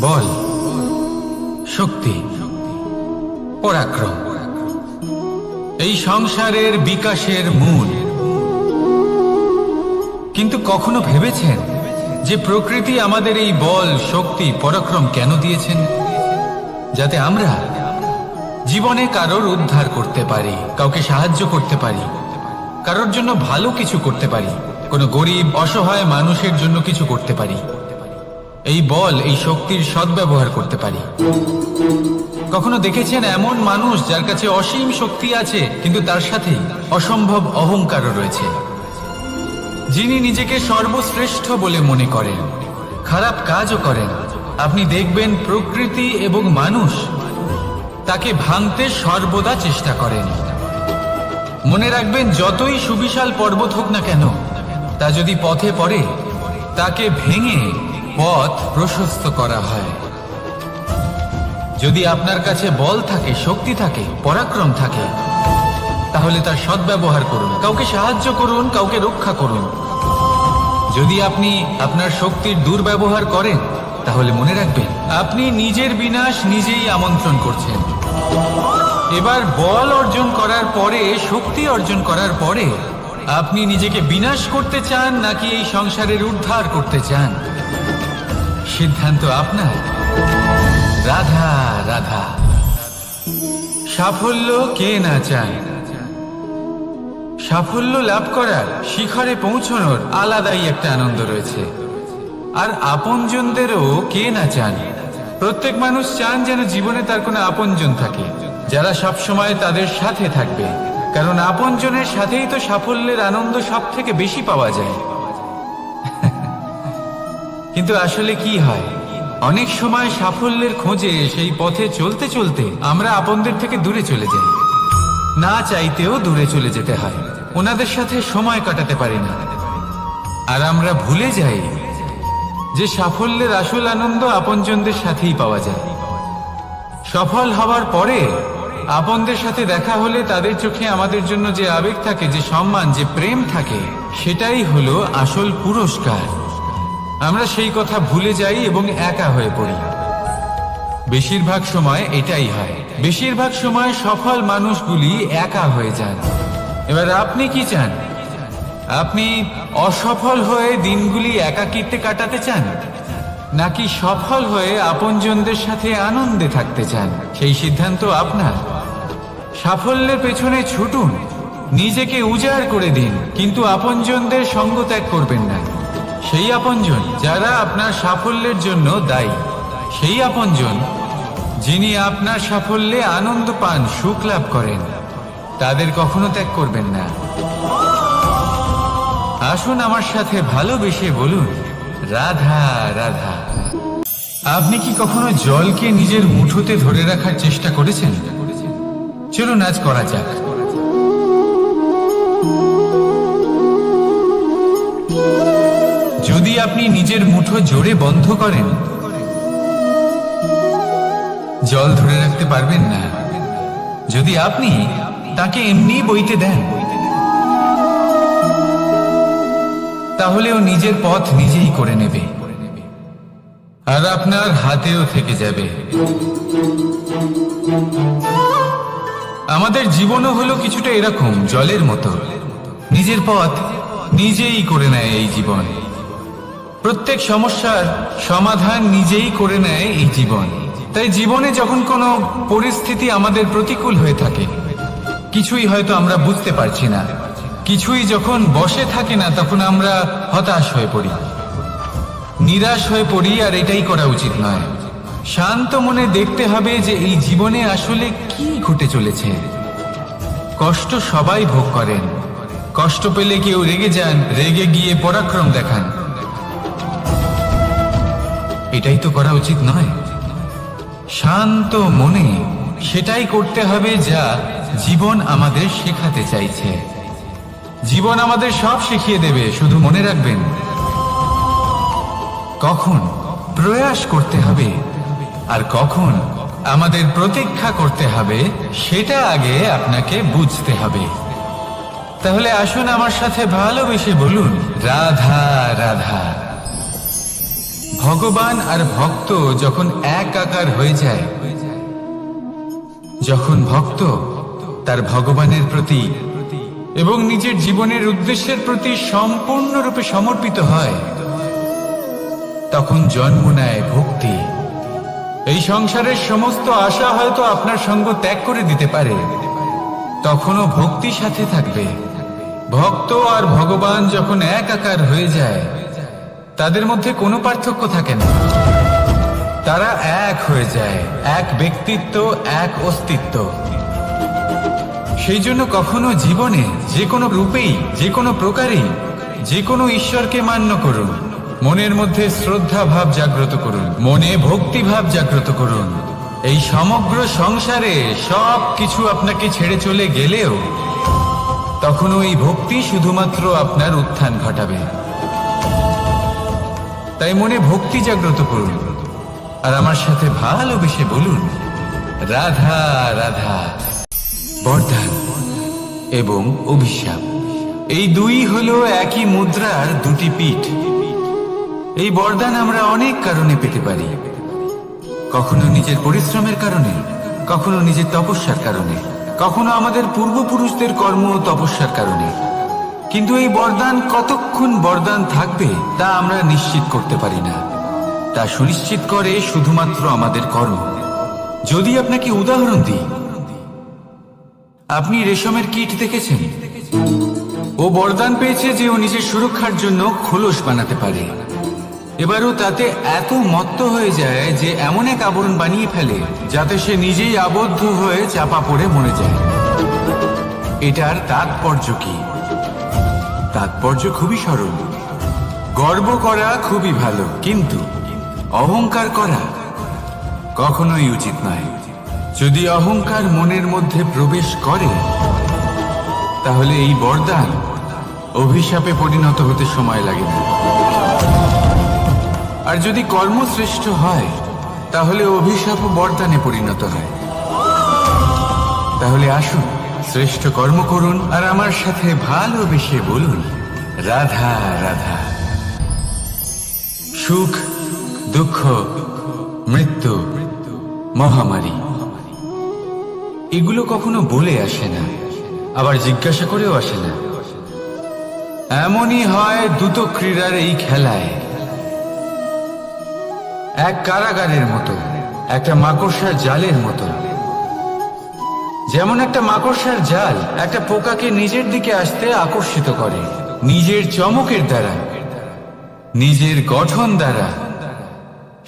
বল, শক্তি, পরাক্রম এই সংসারের বিকাশের মূল। কিন্তু কখনো ভেবেছেন যে প্রকৃতি আমাদের এই বল, শক্তি, পরাক্রম কেন দিয়েছেন? যাতে আমরা জীবনে কারোর উদ্ধার করতে পারি, কাউকে সাহায্য করতে পারি, কারোর জন্য ভালো কিছু করতে পারি, কোনো গরিব অসহায় মানুষের জন্য কিছু করতে পারি। এই বল, এই শক্তির সদ্ব্যবহার করতে পারি। কখনো দেখেছেন এমন মানুষ যার কাছে অসীম শক্তি আছে কিন্তু তার সাথে অসম্ভব অহংকারও রয়েছে, যিনি নিজেকে সর্বশ্রেষ্ঠ বলে মনে করেন, খারাপ কাজও করেন। আপনি দেখবেন প্রকৃতি এবং মানুষ তাকে ভাঙতে সর্বদা চেষ্টা করেন। মনে রাখবেন, যতই সুবিশাল পর্বত হোক না কেন, তা যদি পথে পড়ে তাকে ভেঙে পথ প্রশস্ত করা হয়। যদি আপনার কাছে বল থাকে, শক্তি থাকে, পরাক্রম থাকে, তাহলে তার সদ্ব্যবহার করুন, কাউকে সাহায্য করুন, কাউকে রক্ষা করুন। যদি আপনি আপনার শক্তির দুর্ব্যবহার করেন, তাহলে মনে রাখবেন আপনি নিজের বিনাশ নিজেই আমন্ত্রণ করছেন। এবার বল অর্জন করার পরে, শক্তি অর্জন করার পরে আপনি নিজেকে বিনাশ করতে চান নাকি এই সংসারের উদ্ধার করতে চান? সিদ্ধান্ত আপনার। রাধা রাধা। সাফল্য কে না চায়? সাফল্য লাভ করার, শিখরে পৌঁছানোর আলাদাই একটা আনন্দ রয়েছে। আর আপনজনদেরও কে না চান? প্রত্যেক মানুষ চান যেন জীবনে তার কোনো আপনজন থাকে, যারা সবসময় তাদের সাথে থাকবে। কারণ আপনজনের সাথেই তো সাফল্যের আনন্দ সব থেকে বেশি পাওয়া যায়। কিন্তু আসলে কি হয়, অনেক সময় সাফল্যের খোঁজে সেই পথে চলতে চলতে আমরা আপনদের থেকে দূরে চলে যাই। না চাইতেও দূরে চলে যেতে হয়, ওনাদের সাথে সময় কাটাতে পারি না। আর আমরা ভুলে যাই যে সাফল্যের আসল আনন্দ আপনজনদের সাথেই পাওয়া যায়। সফল হওয়ার পরে আপনদের সাথে দেখা হলে তাদের চোখে আমাদের জন্য যে আবেগ থাকে, যে সম্মান, যে প্রেম থাকে, সেটাই হলো আসল পুরস্কার। আমরা সেই কথা ভুলে যাই এবং একা হয়ে পড়ি। বেশিরভাগ সময় এটাই হয়। বেশিরভাগ সময় সফল মানুষগুলি একা হয়ে যান। এবার আপনি কি চান? আপনি অসফল হয়ে দিনগুলি একাকিত্বে কাটাতে চান, নাকি সফল হয়ে আপনজনদের সাথে আনন্দে থাকতে চান? সেই সিদ্ধান্ত আপনার। সাফল্যের পেছনে ছুটুন, নিজেকে উজাড় করে দিন, কিন্তু আপনজনদের সঙ্গ ত্যাগ করবেন না। সেই আপনজন যারা আপনার সাফল্যের জন্য দায়ী, সেই আপনজন যিনি আপনার সাফল্যে আনন্দ পান, সুখ লাভ করেন, তাদের কখনো ত্যাগ করবেন না। আসুন আমার সাথে ভালোবেসে বলুন, রাধা রাধা। আপনি কি কখনো জলকে নিজের মুঠোতে ধরে রাখার চেষ্টা করেছেন? চলুন আজ করা যাক। যদি আপনি নিজের মুঠো জোরে বন্ধ করেন, জল ধরে রাখতে পারবেন না। যদি আপনি তাকে এমনি বইতে দেন, তাহলে ও নিজের পথ নিজেই করে নেবে, আর আপনার হাতেও থেকে যাবে। আমাদের জীবনও হলো কিছুটা এরকম, জলের মতো। নিজের পথ নিজেই করে নেয় এই জীবন। প্রত্যেক সমস্যার সমাধান নিজেই করে নেয় এই জীবন। তাই জীবনে যখন কোনো পরিস্থিতি আমাদের প্রতিকূল হয়ে থাকে, কিছুই হয়তো আমরা বুঝতে পারছি না, কিছুই যখন বসে থাকে না, তখন আমরা হতাশ হয়ে পড়ি, নিরাশ হয়ে পড়ি। আর এটাই করা উচিত নয়। শান্ত মনে দেখতে হবে যে এই জীবনে আসলে কি ঘটে চলেছে। কষ্ট সবাই ভোগ করেন। কষ্ট পেলে কেউ রেগে যান, রেগে গিয়ে পরাক্রম দেখান। এটাই তো করা উচিত নয়। শান্ত মনে সেটাই করতে হবে যা জীবন আমাদের শেখাতে চাইছে। জীবন আমাদের সব শিখিয়ে দেবে, শুধু মনে রাখবেন কখন প্রয়াস করতে হবে আর কখন আমাদের প্রতীক্ষা করতে হবে, সেটা আগে আপনাকে বুঝতে হবে। তাহলে আসুন আমার সাথে ভালোবেসে বলুন, রাধা রাধা। ভগবান আর ভক্ত যখন এক আকার হয়ে যায়, যখন ভক্ত তার ভগবানের প্রতি এবং নিজের জীবনের উদ্দেশ্যের প্রতি সম্পূর্ণরূপে সমর্পিত হয়, তখন জন্ম নেয় ভক্তি। এই সংসারের সমস্ত আশা হয়তো আপনার সঙ্গ ত্যাগ করে দিতে পারে, তখনও ভক্তি সাথে থাকবে। ভক্ত আর ভগবান যখন এক আকার হয়ে যায়, তাদের মধ্যে কোনো পার্থক্য থাকে না। তারা এক হয়ে যায়, এক ব্যক্তিত্ব, এক অস্তিত্ব। সেই জন্য কখনো জীবনে যে কোনো রূপেই, যে কোনো প্রকারেই, যে কোনো ঈশ্বরকে মান্য করুন, মনের মধ্যে শ্রদ্ধা ভাব জাগ্রত করুন, মনে ভক্তি ভাব জাগ্রত করুন। এই সমগ্র সংসারে সব কিছু আপনাকে ছেড়ে চলে গেলেও তখনও এই ভক্তি শুধুমাত্র আপনার উত্থান ঘটাবে। তাই মনে ভক্তি জাগ্রত করুন আর আমার সাথে ভালোবেসে বলুন, রাধা রাধা। বরদান এবং অভিশাপ, এই দুই হলো একই মুদ্রার দুটি পিঠ। এই বরদান আমরা অনেক কারণে পেতে পারি, কখনো নিজের পরিশ্রমের কারণে, কখনো নিজের তপস্যার কারণে, কখনো আমাদের পূর্বপুরুষদের কর্ম ও তপস্যার কারণে। কিন্তু এই বরদান কতক্ষণ বরদান থাকবে তা আমরা নিশ্চিত করতে পারি না। তা সুনিশ্চিত করে শুধুমাত্র আমাদের কর্ম। যদি আপনাকে উদাহরণ দিই, আপনি রেশমের কীট দেখেছেন? ও বরদান পেয়েছে যে ও নিজের সুরক্ষার জন্য খোলস বানাতে পারে। এবারও তাতে এত মত্ত হয়ে যায় যে এমন এক আবরণ বানিয়ে ফেলে যাতে সে নিজেই আবদ্ধ হয়ে চাপা পড়ে মরে যায়। এটার তাৎপর্য কি? তাৎপর্য খুবই সরল। গর্ব করা খুবই ভালো, কিন্তু অহংকার করা কখনোই উচিত নয়। যদি অহংকার মনের মধ্যে প্রবেশ করে, তাহলে এই বরদান অভিশাপে পরিণত হতে সময় লাগে না। আর যদি কর্মশ্রেষ্ঠ হয়, তাহলে অভিশাপ বরদানে পরিণত হয়। তাহলে আসুন শ্রেষ্ঠ কর্ম করুন আর আমার সাথে ভালোবেসে বলুন, রাধা রাধা। সুখ, দুঃখ, মৃত্যু, মহামারী, এগুলো কখনো বলে আসে না, আবার জিজ্ঞাসা করেও আসে না। এমনই হয় দ্রুত ক্রীড়ার এই খেলায়। এক কারাগারের মতো, একটা মাকড়সার জালের মতো। যেমন একটা মাকড়সার জাল একটা পোকাকে নিজের দিকে আসতে আকর্ষিত করে, নিজের চমকের দ্বারা, নিজের গঠন দ্বারা।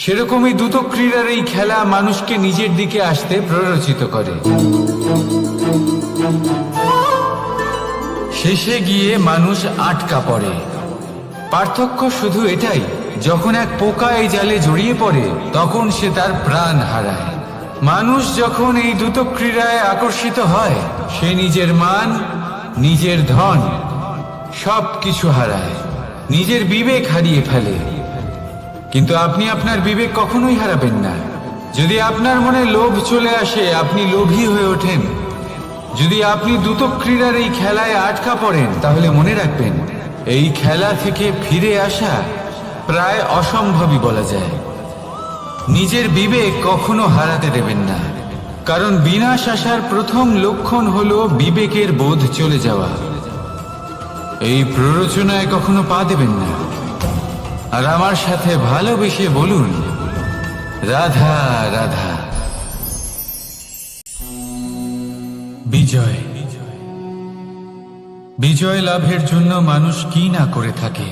সেরকমই দ্রুত ক্রীড়ার এই খেলা মানুষকে নিজের দিকে আসতে প্ররোচিত করে। শেষে গিয়ে মানুষ আটকা পড়ে। পার্থক্য শুধু এটাই, যখন এক পোকা এই জালে জড়িয়ে পড়ে তখন সে তার প্রাণ হারায়। মানুষ যখন এই দ্রুত ক্রীড়ায় আকর্ষিত হয়, সে নিজের মান, নিজের ধন সব কিছু হারায়, নিজের বিবেক হারিয়ে ফেলে। কিন্তু আপনি আপনার বিবেক কখনোই হারাবেন না। যদি আপনার মনে লোভ চলে আসে, আপনি লোভী হয়ে ওঠেন। যদি আপনি দ্রুত ক্রীড়ার এই খেলায় আটকা পড়েন, তাহলে মনে রাখবেন, এই খেলা থেকে ফিরে আসা প্রায় অসম্ভবই বলা যায়। নিজের বিবেক কখনো হারাতে দেবেন না, কারণ বিনাশ আসার প্রথম লক্ষণ হলো বিবেকের বোধ চলে যাওয়া। এই প্ররোচনায় কখনো পা দেবেন না। আর আমার সাথে ভালোবেসে বলুন, রাধা রাধা। বিজয়, বিজয় লাভের জন্য মানুষ কি না করে থাকে,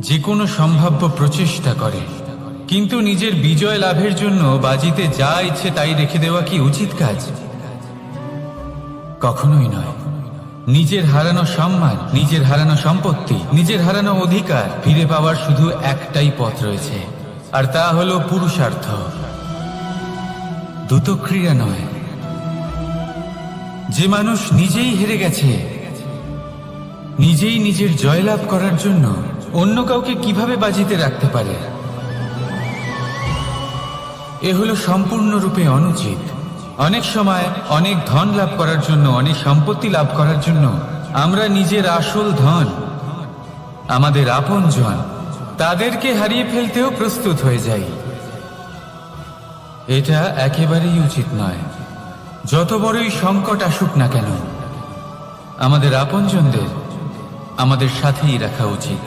যে কোনো সম্ভাব্য প্রচেষ্টা করে। কিন্তু নিজের বিজয় লাভের জন্য বাজিতে যা ইচ্ছে তাই রেখে দেওয়া কি উচিত কাজ? কখনোই নয়। নিজের হারানো সম্মান, নিজের হারানো সম্পত্তি, নিজের হারানো অধিকার ফিরে পাওয়ার শুধু একটাই পথ রয়েছে, আর তা হলো পুরুষার্থ, দ্রুত ক্রীড়া নয়। যে মানুষ নিজেই হেরে গেছে, নিজেই নিজের জয়লাভ করার জন্য অন্য কাউকে কিভাবে বাজিতে রাখতে পারে? এ হলো সম্পূর্ণরূপে অনুচিত। অনেক সময় অনেক ধন লাভ করার জন্য, অনেক সম্পত্তি লাভ করার জন্য আমরা নিজের আসল ধন, আমাদের আপনজন, তাদেরকে হারিয়ে ফেলতেও প্রস্তুত হয়ে যাই। এটা একেবারেই উচিত নয়। যত বড়ই সংকট আসুক না কেন, আমাদের আপনজনদের আমাদের সাথেই রাখা উচিত।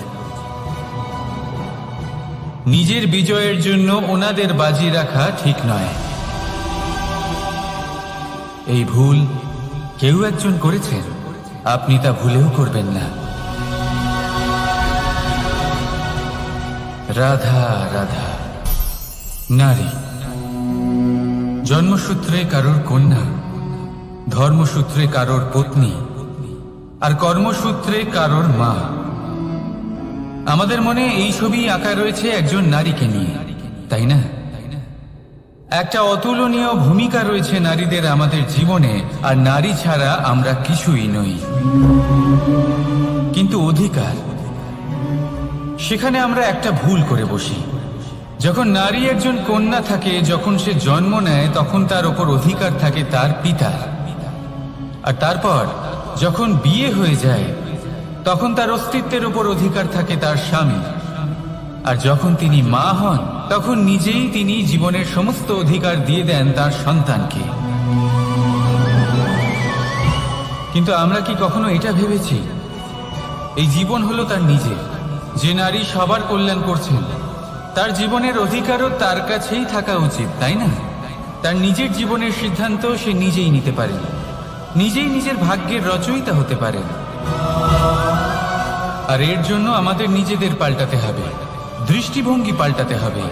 নিজের বিজয়ের জন্য ওনাদের বাজি রাখা ঠিক নয়। এই ভুল কেউ একজন করেছেন, আপনি তা ভুলেও করবেন না। রাধা রাধা। নারী জন্মসূত্রে কারোর কন্যা, ধর্মসূত্রে কারোর পত্নী, আর কর্মসূত্রে কারোর মা। আমাদের মনে এই ছবি আঁকা রয়েছে একজন নারীকে নিয়ে, তাই না? একটা অতুলনীয় ভূমিকা রয়েছে নারীদের আমাদের জীবনে, আর নারী ছাড়া আমরা কিছুই নই। কিন্তু অধিকার, সেখানে আমরা একটা ভুল করে বসি। যখন নারী একজন কন্যা থাকে, যখন সে জন্ম নেয়, তখন তার ওপর অধিকার থাকে তার পিতার। আর তারপর যখন বিয়ে হয়ে যায়, তখন তার অস্তিত্বের উপর অধিকার থাকে তার স্বামী। আর যখন তিনি মা হন, তখন নিজেই তিনি জীবনের সমস্ত অধিকার দিয়ে দেন তার সন্তানকে। কিন্তু আমরা কি কখনো এটা ভেবেছি এই জীবন হলো তার নিজের? যে নারী সবার কল্যাণ করছেন, তার জীবনের অধিকারও তার কাছেই থাকা উচিত, তাই না? তার নিজের জীবনের সিদ্ধান্ত সে নিজেই নিতে পারে, নিজেই নিজের ভাগ্যের রচয়িতা হতে পারেন। আর এর জন্য আমাদের নিজেদের পাল্টাতে হবে, দৃষ্টিভঙ্গি পাল্টাতে হবে।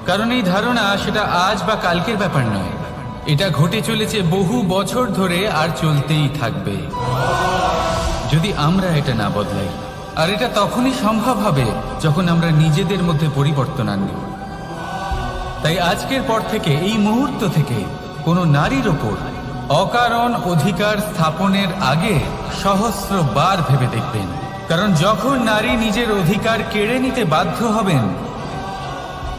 কারণ এই ধারণা সেটা আজ বা কালকের ব্যাপার নয়, এটা ঘটে চলেছে বহু বছর ধরে আর চলতেই থাকবে যদি আমরা এটা না বদলাই। আর এটা তখনই সম্ভব হবে যখন আমরা নিজেদের মধ্যে পরিবর্তন আনব। তাই আজকের পর থেকে, এই মুহূর্ত থেকে, কোনো নারীর ওপর অকারণ অধিকার স্থাপনের আগে সহস্রবার ভেবে দেখবেন। কারণ যখন নারী নিজের অধিকার কেড়ে নিতে বাধ্য হবেন,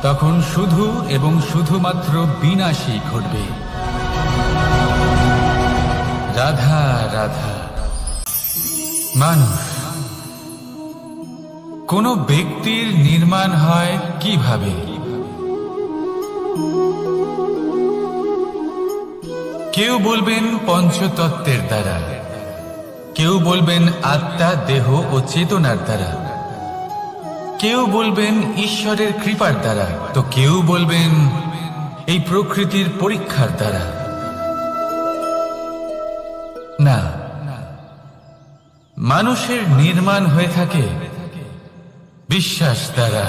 তখন শুধু এবং শুধুমাত্র বিনাশই ঘটবে। রাধা রাধা। মানুষ, কোন ব্যক্তির নির্মাণ হয় কিভাবে? কেউ বলবেন পঞ্চতত্ত্বের দ্বারা, কেউ বলবেন আত্মা, দেহ ও চেতনার দ্বারা, কেউ বলবেন ঈশ্বরের কৃপার দ্বারা, তো কেউ বলবেন এই প্রকৃতির পরীক্ষার দ্বারা। না, মানুষের নির্মাণ হয়ে থাকে বিশ্বাস দ্বারা।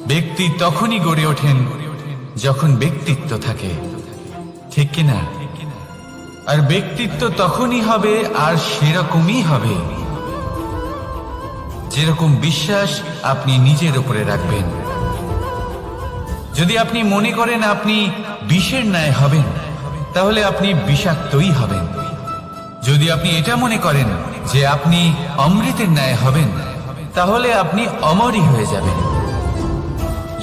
ব্যক্তি তখনই গড়ে ওঠেন যখন ব্যক্তিত্ব থাকে, ঠিক কিনা? আর ব্যক্তিত্ব তখনই হবে আর সেরকমই হবে যেরকম বিশ্বাস আপনি নিজের উপরে রাখবেন। যদি আপনি মনে করেন আপনি বিষের ন্যায় হবেন, তাহলে আপনি বিষাক্তই হবেন। যদি আপনি এটা মনে করেন যে আপনি অমৃতের ন্যায় হবেন, তাহলে আপনি অমরই হয়ে যাবেন।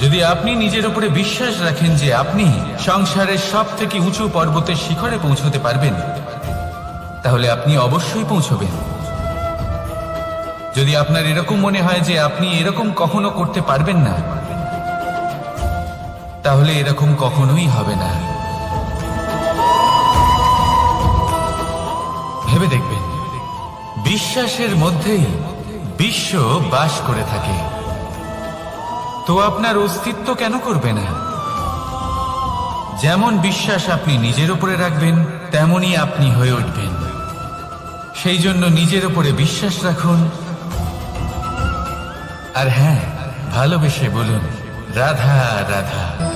যদি আপনি নিজের উপরে বিশ্বাস রাখেন যে আপনি সংসারের সব থেকে উঁচু পর্বতের শিখরে পৌঁছতে পারবেন, তাহলে আপনি অবশ্যই পৌঁছবেন। যদি আপনার এরকম মনে হয় যে আপনি এরকম কখনো করতে পারবেন না, তাহলে এরকম কখনোই হবে না। ভেবে দেখবেন, বিশ্বাসের মধ্যেই বিশ্ব বাস করে থাকে। তো আপনার অস্তিত্ব কেন করবে না? যেমন বিশ্বাস আপনি নিজের উপরে রাখবেন, তেমনই আপনি হয়ে উঠবেন। সেই জন্য নিজের উপরে বিশ্বাস রাখুন। আর হ্যাঁ, ভালোবেসে বলুন রাধা রাধা।